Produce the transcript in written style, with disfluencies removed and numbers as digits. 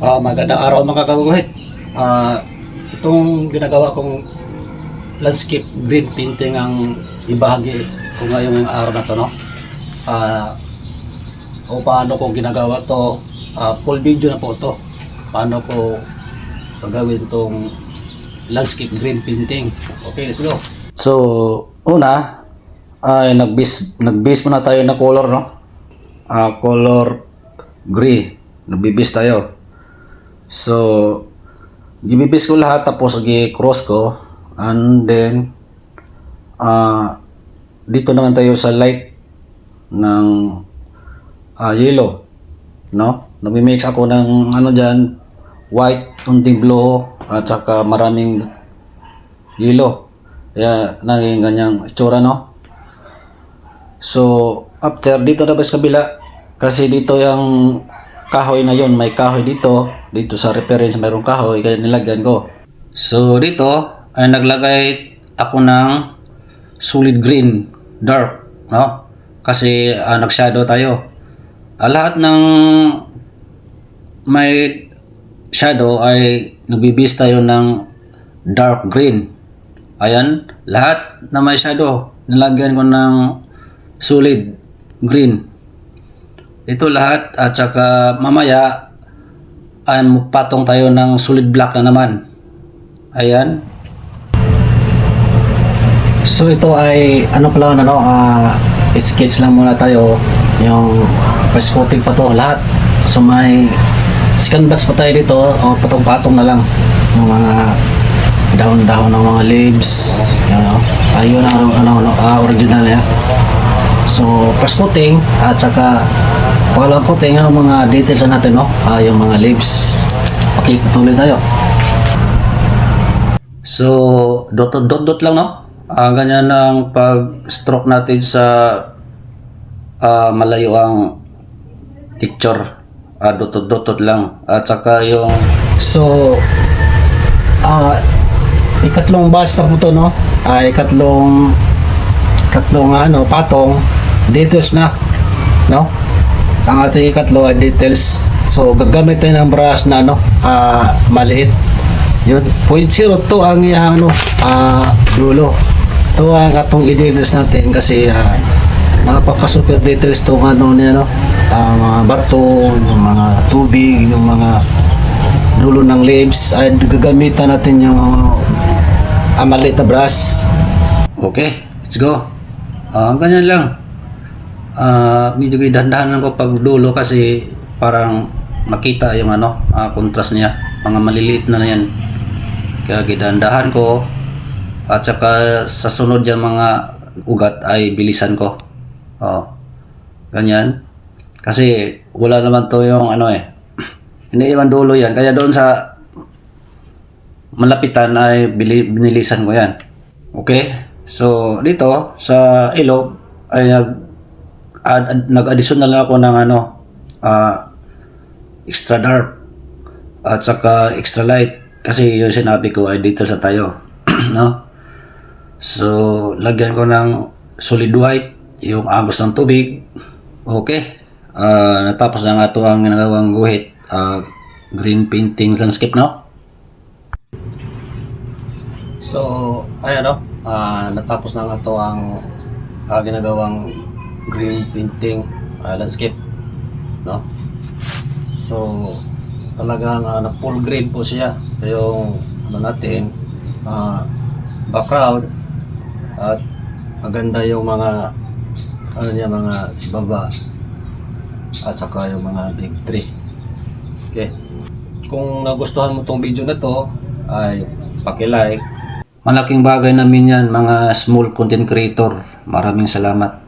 Magandang araw mga kaguhit. Itong ginagawa kong landscape green painting ang ibahagi ko ngayong araw na to, no? O paano ko ginagawa to, full video na po to. Paano ko gagawin tong landscape green painting. Okay, let's go. So, una ay nag-base muna tayo na color, no? Color gray. Nag-base tayo. So, gibibis ko lahat tapos gi-cross ko, and then dito naman tayo sa light ng yellow, no? Nagmi-mix ako ng ano diyan, white, unting blue at saka maraming yellow. Kaya naging ganyang itsura, no? So, after dito na ba sa kabila, kasi dito yung kahoy na yon, may kahoy dito sa reference mayroong kahoy, kaya nilagyan ko. So dito ay naglagay ako ng solid green dark, no? Kasi nag-shadow tayo. Lahat ng may shadow ay nagbibis tayo ng dark green. Ayan, lahat na may shadow nilagyan ko ng solid green. Ito lahat, at saka mamaya patong tayo ng solid black na naman. Ayan. So ito ay ano pala, ano, sketch lang muna tayo. Yung first coating pa to lahat. So may second batch pa tayo dito, o patong-patong na lang ng mga dahon-dahon ng mga leaves. Yan, no? Ayun ang original ya. So first coating at saka wala ko tingnan ang mga details natin, no? Yung mga leaves. Okay, tuloy tayo. So, dot lang, no? Ganyan ang pag-stroke natin sa malayo ang picture. Dot lang. At saka yung... So, ikatlong basa po to, no? Ikatlong patong details na, no? Ang ating ikatlo ay details. So gagamit tayo ng brush na maliit. Yun, 0.02 ang dulo. Ito ang atong i-details natin kasi napaka super details to niya, no? Mga bato, yung mga tubig, yung mga dulo ng leaves ay gagamitan natin yung maliit na brush. Okay, let's go. Ganyan lang. Medyo gidahan-dahanan ko pag dulo kasi parang makita yung contrast niya, mga maliliit na yan, kaya gidahan-dahan ko. At saka sa sunod yan mga ugat ay bilisan ko. Ganyan kasi wala naman to yung hindi naman dulo yan, kaya doon sa malapitan ay binilisan ko yan. Okay, so dito sa ilog ay nag-addition na lang ako ng extra dark at saka extra light kasi yung sinabi ko ay details na tayo. No? So lagyan ko ng solid white yung agos ng tubig. Okay, natapos na nga ito ang ginagawang guhit, green painting landscape, no? So ayan, no? Natapos na nga ito ang ginagawang green painting landscape, no? So talagang full green po siya yung natin, background, at maganda yung mga mga baba at saka yung mga big tree. Okay, kung nagustuhan mo tong video na to ay paki-like. Malaking bagay namin yan, mga small content creator. Maraming salamat.